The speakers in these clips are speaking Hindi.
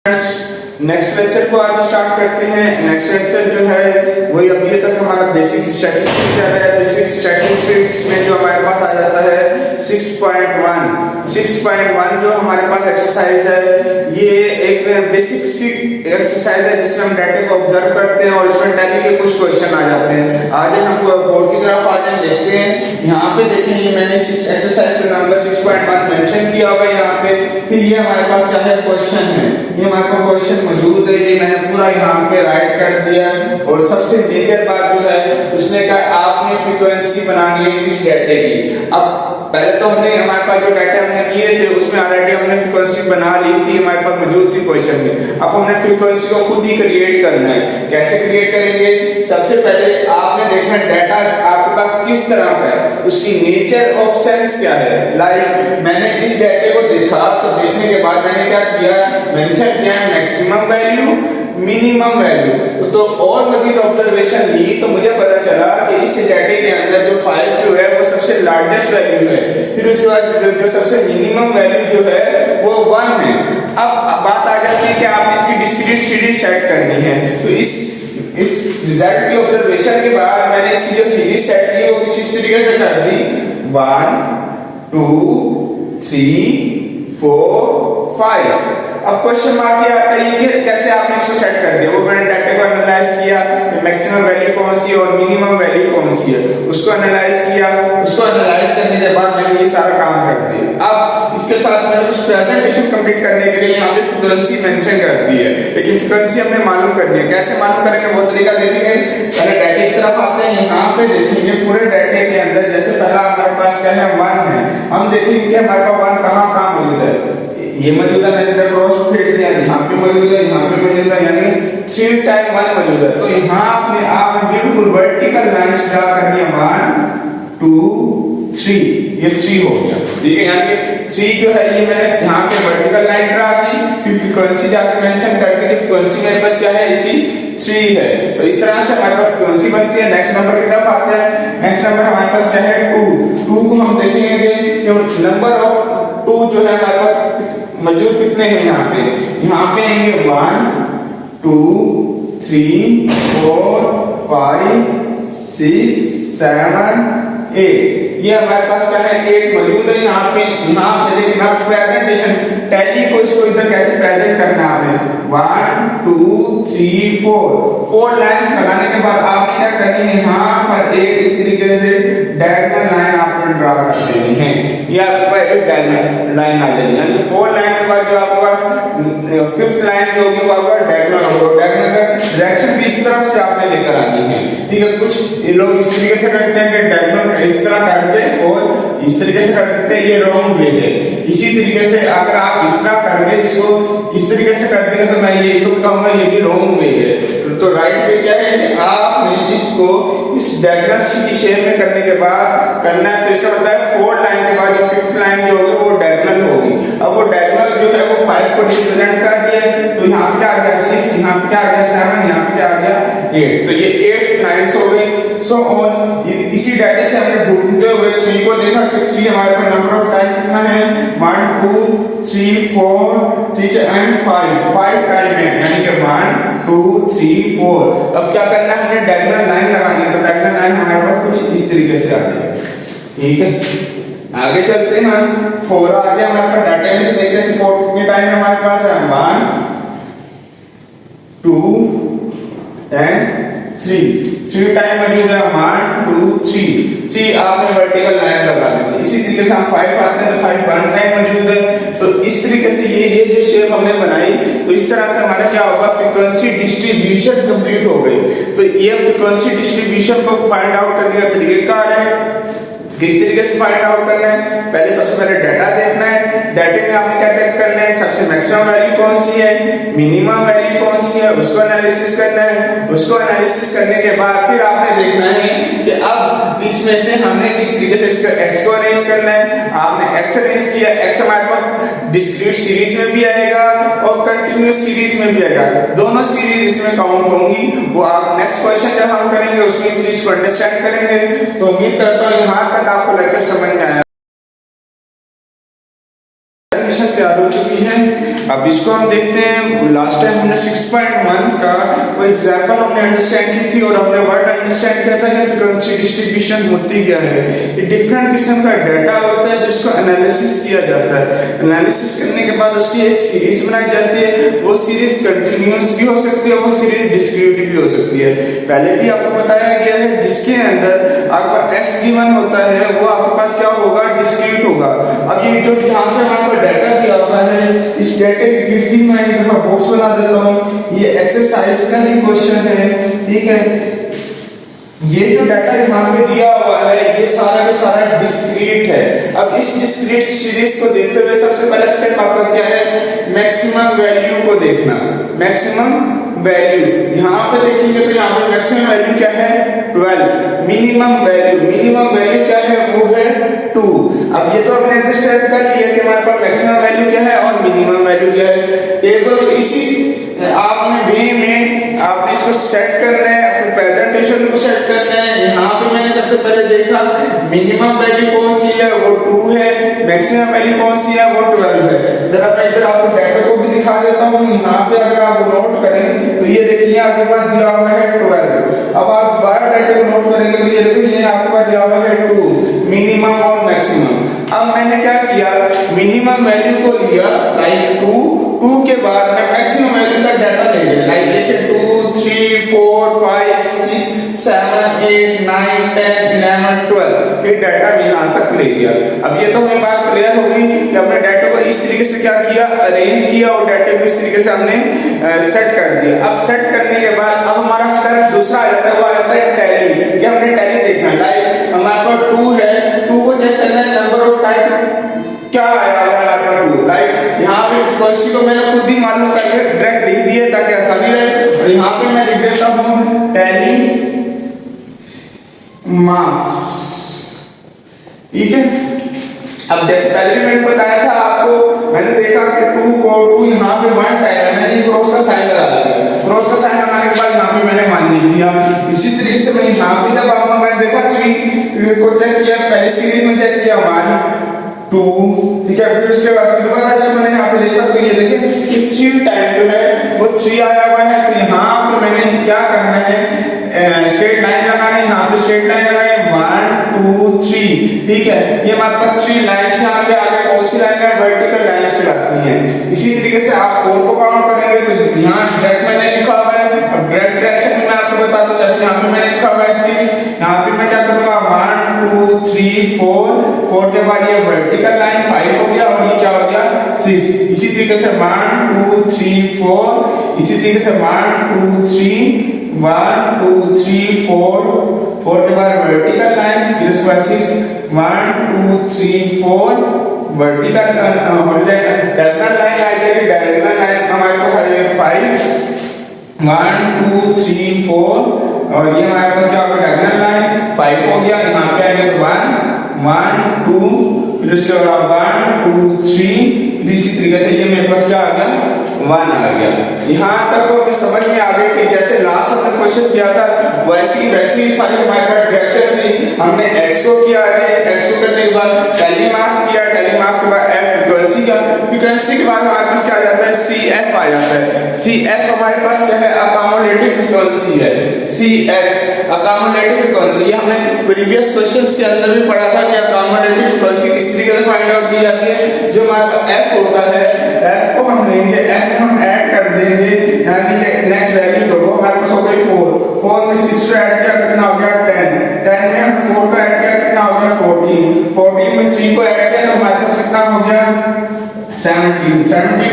नेक्स्ट लेक्चर को आज स्टार्ट करते हैं। नेक्स्ट लेक्चर जो है वही अभी तक हमारा बेसिक स्टैटिस्टिक्स चल रहा है। बेसिक स्टैटिस्टिक्स में जो हमारे पास आ जाता है 6.1 जो हमारे पास एक्सरसाइज है, ये एक बेसिक एक्सरसाइज है जिसमें हम डाटा को ऑब्जर्व करते हैं और इसमें टैली के कुछ क्वेश्चन आ जाते हैं। आज हम बोर्ड की तरफ आ जाए, देखते हैं। यहाँ पे देखेंगे मैंने एक्सरसाइज नंबर 6.1 मेंशन किया हुआ है यहाँ पे। फिर ये हमारे पास क्या है, क्वेश्चन है। ये हमारे पास क्वेश्चन मौजूद है, ये मैंने पूरा यहाँ पे राइट कर दिया। और सबसे मेजर बात जो है उसने कहा आपने फ्रीक्वेंसी बनानी है इस डाटे की। अब पहले तो हमने हमारे पास जो डाटा हमने किए थे उसमें ऑलरेडी हमने फ्रीक्वेंसी बना ली थी, हमारे पास मौजूद थी क्वेश्चन में। अब हमने फ्रीक्वेंसी को खुद ही क्रिएट करना है। कैसे क्रिएट करेंगे? सबसे पहले आपने देखना डाटा आपके पास किस तरह का है, उसकी नेचर ऑफ सेंस क्या है। लाइक मैंने इस डाटे को देखा तो देखने के बाद मैंने क्या किया, मेंशन किया मैक्सिमम वैल्यू, मिनिमम वैल्यू। तो और मजीद ऑब्जर्वेशन ली तो मुझे पता चला कि इस डाटे के अंदर जो 5 है वो सबसे लार्जेस्ट वैल्यू है। फिर उसके बाद जो सबसे मिनिमम वैल्यू जो है वो 1 है। अब बात आ जाती है कि आप इसकी डिस्क्रीट सीरीज सेट करनी है। तो इस रिजल्ट की ऑब्जर्वेशन के बाद मैंने इसकी जो सीरीज सेट की वो किस तरीके से कर दी, 1 2 3 4 5। अब क्वेश्चन मार्क ये आता है कि कैसे आपने इसको सेट कर दिया। वो मैंने डाटा को एनालाइज किया, मैक्सिमम वैल्यू कौन सी है और मिनिमम वैल्यू कौन सी है, उसको एनालाइज किया। उसको एनालाइज करने के बाद मैंने ये सारा काम कर दिया। अब इसके साथ मैंने कुछ प्रेजेंटेशन कंप्लीट करने के लिए यहाँ पे फ्रीक्वेंसी मेंशन कर दी है, लेकिन फ्रीक्वेंसी हमने मालूम करनी है। कैसे मालूम करेंगे वो तरीका देखेंगे। पहले डाटे की तरफ आते हैं, यहाँ पे देखेंगे पूरे डाटे के अंदर जैसे पहला हमारे पास क्या है 1 है। हम देखेंगे कि हमारे पास 1 कहाँ मौजूद है। ये मौजूद है, मैंने इधर क्रॉस फेर दिया, यहाँ पे मौजूद है, यहाँ पे मौजूद है, यानी 3 टाइम 1 मौजूद है। तो यहाँ आपने बिल्कुल वर्टिकल लाइंस ड्रा करनी है, 1 2 3, ये 3 हो गया। ठीक है, यानी कि 3 जो है ये मैंने यहाँ पे वर्टिकल लाइन ड्रा की। फिर फ्रीक्वेंसी जाके मेंशन करके कि फ्रीक्वेंसी मेरे पास क्या है, इसकी 3 है। तो इस तरह से हमारे पास फ्रीक्वेंसी बनती है। नेक्स्ट नंबर की तरफ आते हैं। नेक्स्ट नंबर हमारे पास क्या है 2 को हम देखेंगे कि नंबर ऑफ 2 जो है हमारे पास मौजूद कितने हैं यहाँ पे आएंगे 1 2 3 4 5 6 7 8। ये हमारे पास क्या है 8 मौजूद है यहाँ पे। यहाँ से लेकिन आप प्रेजेंटेशन टैली को इसको इधर कैसे प्रेजेंट करना है, 1 2 3 4 लाइंस लगाने के बाद आपने क्या करनी है, यहाँ पर एक इस तरीके से डायगोनल लाइन आपने ड्रा कर देनी है। ये आपके पास एक डायगोनल लाइन आ जाएगी, यानी कि 4 लाइन के बाद जो आपके पास 5th लाइन जो होगी वो आपका डायगोनल होगा। डायगोनल का डायरेक्शन भी इस तरफ से आपने लेकर आनी है। ठीक है, कुछ ये लोग इस तरीके से करते हैं कि डायगोनल इस तरह करते और इस तरीके से कर देते हैं, ये रॉन्ग वे है। इसी तरीके से अगर आप इस तरह करके इसको इस तरीके से कर देंगे तो मैं ये इसको कहूंगा ये भी रॉन्ग वे है। तो राइट वे क्या है कि आपने इसको इस डायगोनल की शेप में करने के बाद करना है। तो इसका मतलब है 4 लाइन के बाद जो 5th लाइन जो होगी वो डायगोनल होगी। अब वो डायगोनल जो है वो 5 को रिप्रेजेंट कर दिया है। तो यहाँ पे आ गया 6, यहाँ पे आ गया 7, यहाँ पे आ गया 8। तो ये 8 लाइंस हो गई। सो ऑन इसी डाटा से हमने ढूंढते हुए 3 को देखा कि 3 हमारे पास नंबर ऑफ टाइम कितना है, 1 2 3 4, ठीक है, एंड 5 टाइम है, यानी कि 1 2 3 4। अब क्या करना है, हमने डायगोनल लाइन लगानी है। तो डायगोनल लाइन हमारे पास कुछ इस तरीके से आ जाएगी। ठीक है, आगे चलते हैं। 4 आ गया हमारे पास। डाटा में से देखते हैं कि 4 कितने टाइम है हमारे पास है, 1 2 एंड 3 टाइम मौजूद है, 1 2 3 आपने वर्टिकल लाइन लगा दी। इसी तरीके से हम 5 आते हैं तो 5 1 टाइम मौजूद है। तो इस तरीके से ये जो शेप हमने बनाई, तो इस तरह से हमारा क्या होगा, फ्रीक्वेंसी डिस्ट्रीब्यूशन कंप्लीट हो गई। तो ये फ्रीक्वेंसी डिस्ट्रीब्यूशन को फाइंड आउट करने का तरीका है। किस तरीके से फाइंड आउट करना है, पहले सबसे पहले डाटा देखना है। डाटे में आपने क्या चेक करना है, सबसे मैक्सिमम वैल्यू कौन सी है, मिनिमम वैल्यू कौन सी है, उसको एनालिसिस करना है। उसको एनालिसिस करने के बाद फिर आपने देखना है कि अब इसमें से हमने किस तरीके से इसका x को अरेंज करना है। आपने x अरेंज किया, x हमारे पास डिस्क्रीट सीरीज में भी आएगा और कंटीन्यूअस सीरीज में भी आएगा। दोनों सीरीज इसमें काउंट होंगी। वो आप नेक्स्ट क्वेश्चन जब हम करेंगे उसमें इस चीज को अंडरस्टैंड करेंगे। तो उम्मीद करता हूँ यहाँ तक आपको लेक्चर समझ में आया। कंडीशन तैयार हो चुकी है। अब इसको हम देखते हैं। लास्ट टाइम हमने 6.1 का वो एग्जांपल हमने अंडरस्टैंड की थी और हमने वर्ड अंडरस्टैंड किया था कि फ्रीक्वेंसी डिस्ट्रीब्यूशन होती क्या है। ये डिफरेंट किस्म का डाटा होता है जिसको एनालिसिस किया जाता है। एनालिसिस करने के बाद उसकी एक सीरीज बनाई जाती है। वो सीरीज कंटिन्यूअस भी हो सकती है, वो सीरीज डिस्क्रीट भी हो सकती है। पहले भी आपको बताया गया है जिसके अंदर आपका x गिवन होता है वो आपके पास क्या होगा, डिस्क्रीट होगा। अब ये जो यहाँ पे हमारे डाटा दिया हुआ है, इस डाटे की गिनती में एक दफा बॉक्स बना देता हूँ। ये एक्सरसाइज का ही क्वेश्चन है, ठीक है। ये जो डाटा यहाँ पे दिया हुआ है ये सारा का सारा डिस्क्रीट है। अब इस डिस्क्रीट सीरीज को देखते हुए सबसे पहला स्टेप आपका क्या है, मैक्सिमम वैल्यू को देखना। मैक्सिमम वैल्यू यहाँ पे देखेंगे तो यहाँ पे मैक्सिमम वैल्यू क्या है 12। मिनिमम वैल्यू क्या है, वो है 2। अब ये तो हमने अंडरस्टैंड कर लिया कि हमारे पास मैक्सिमम वैल्यू क्या है और मिनिमम वैल्यू क्या है। टेबल इसी आपने वे में आपने इसको सेट करना है, अपने प्रेजेंटेशन को सेट करना है। यहाँ पे मैंने सबसे पहले देखा मिनिमम वैल्यू कौन सी है, वो 2 है। मैक्सिमम वैल्यू कौन सी है, वो 12 है। जरा मैं इधर आपको डाटा को भी दिखा देता हूँ। यहाँ पे अगर आप नोट करें तो ये देखिए आपके पास दिया हुआ है 12। अब आप दोबारा डाटा को नोट करेंगे तो ये देखो ये आपके पास दिया हुआ है 2, मिनिमम और मैक्सिमम। अब मैंने क्या किया, मिनिमम वैल्यू को लिया लाइक 2 के बाद मैं मैक्सिमम वैल्यू का डाटा ले लिया लाइक देखिए 2 3 4 5 6 7 8 9 10 11 12 ये डाटा भी यहाँ तक ले गया। अब ये तो हमें बात क्लियर हो गई कि हमने डाटा को इस तरीके से क्या किया, अरेंज किया और डाटा को इस तरीके से हमने सेट कर दिया। अब सेट करने के बाद अब हमारा स्टेप दूसरा आ जाता है, वो आ जाता है टैली। कि हमने टैली देखना है लाइक हमारे पास 2 है, 2 को चेक करना है नंबर ऑफ टाइम क्या आया है हमारे पास 2। लाइक यहाँ पे फ्रीक्वेंसी को मैंने खुद ही मालूम करके डायरेक्ट लिख दिए ताकि आसानी रहे। और यहाँ पे मैं लिख देता हूँ टैली मार्क्स, ठीक है। अब जैसे पहले भी मैंने बताया था आपको, मैंने देखा कि 2 को 2 यहाँ पे 1 टाइम है, मैंने क्रॉस का साइन लगा दिया। क्रॉस का साइन लगाने के बाद यहाँ पे मैंने मान लिख दिया। इसी तरीके से मैं यहाँ पे जब आऊंगा मैंने देखा 3 को चेक किया, पहले सीरीज में चेक किया 1 2, ठीक है। फिर उसके बाद मैंने यहाँ पे देखा तो ये देखिए कि 3 टाइम जो है वो 3 आया हुआ है। तो यहाँ पे मैंने क्या करना है, स्ट्रेट लाइन लगाना है। यहाँ पे स्ट्रेट लाइन लगाए 1 2 3, ठीक है। ये हमारे पास 3 लाइन्स यहाँ पे आगे कौन सी लाइन है, वर्टिकल लाइन्स कहलाती हैं। इसी तरीके से आप 4 को काउंट करेंगे तो यहाँ डायरेक्ट मैंने लिखा हुआ है। अब डायरेक्ट डायरेक्शन में मैं आपको बताता हूँ, जैसे यहाँ पे मैंने लिखा हुआ है 6, यहाँ पे मैं क्या करूँगा 1 2 3 4 के बाद ये वर्टिकल लाइन 5 हो गया और ये क्या हो गया 6। इसी तरीके से 1 2 3 4, इसी तरीके से 1 2 3 1 2 3 4 के बाद वर्टिकल लाइन, फिर उसके बाद 6 1 2 3 4 वर्टिकल डायगोनल लाइन आ जाएगी। डायगोनल लाइन हमारे पास आ जाएगी 5 1 2 3 4 और ये हमारे पास क्या होगा डायगोनल लाइन 5 हो गया। यहाँ पे आएगा 1 1 2, फिर उसके बाद 1 2 3, इसी तरीके से ये मेरे पास क्या आ गया 1 आ गया। यहाँ तक तो हमें समझ में आ गया कि जैसे लास्ट हमने क्वेश्चन किया था वैसी सारी हमारे पास डायरेक्शन थी। हमने x को किया है, x को करने के बाद टैली मार्क्स किया, टैली मार्क्स के बाद f फ्रीक्वेंसी का, फ्रीक्वेंसी के बाद हमारे पास क्या आ जाता है cf आ जाता है। cf हमारे पास क्या है, अकोमोडेटिव फ्रीक्वेंसी है। cf अकोमोडेटिव फ्रीक्वेंसी, ये हमने प्रीवियस क्वेश्चंस के अंदर भी पढ़ा था कि अकोमोडेटिव फ्रीक्वेंसी किस तरीके से फाइंड आउट की जाती है। जो हमारे पास f होता है, f को हम लेंगे, f को हम ऐड कर देंगे, यानी कि नेक्स्ट वैल्यू को हमारे पास हो गई 4 में 6 को ऐड किया कितना हो गया 10 में हम 4 को ऐड किया कितना हो गया 14 में 3 को ऐड किया तो हमारे पास कितना हो गया 17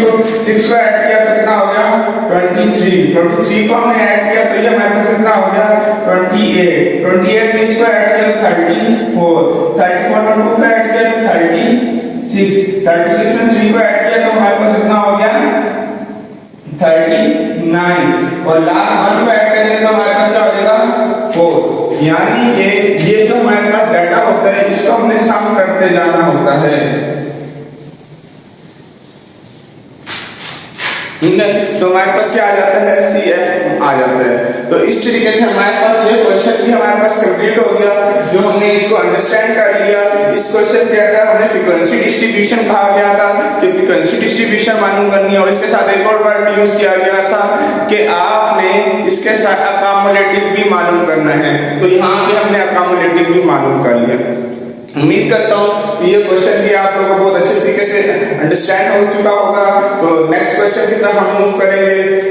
को 6 को ऐड किया तो कितना हो गया 23 को हमने ऐड किया तो ये हमारे पास कितना हो गया 28 में इसको ऐड किया तो 34 में 2 को ऐड किया तो 36 में 3 को ऐड किया तो हमारे पास कितना हो गया 39 और लास्ट 1 को ऐड करेंगे तो हमारे पास क्या हो जाएगा 4। यानी ये जो हमारे पास डाटा होता है इसको हमने सम करते जाना होता है। ठीक है, तो तो हमारे पास क्या आ जाता है, CF आ जाता है। तो इस तरीके से हमारे पास ये क्वेश्चन भी हमारे पास कंप्लीट हो गया, जो हमने इसको अंडरस्टैंड कर लिया। इस क्वेश्चन के अंदर हमने फ्रीक्वेंसी डिस्ट्रीब्यूशन कहा गया था कि फ्रीक्वेंसी डिस्ट्रीब्यूशन मालूम करनी है, और इसके साथ एक और वर्ड यूज किया गया था कि आपने इसके साथ अकोमोडेटिव भी मालूम करना है। तो यहाँ पे हमने अकोमोडेटिव भी मालूम कर लिया। उम्मीद करता हूँ ये क्वेश्चन भी आप लोगों को बहुत अच्छे तरीके से अंडरस्टैंड हो चुका होगा। तो नेक्स्ट क्वेश्चन की तरफ हम मूव करेंगे।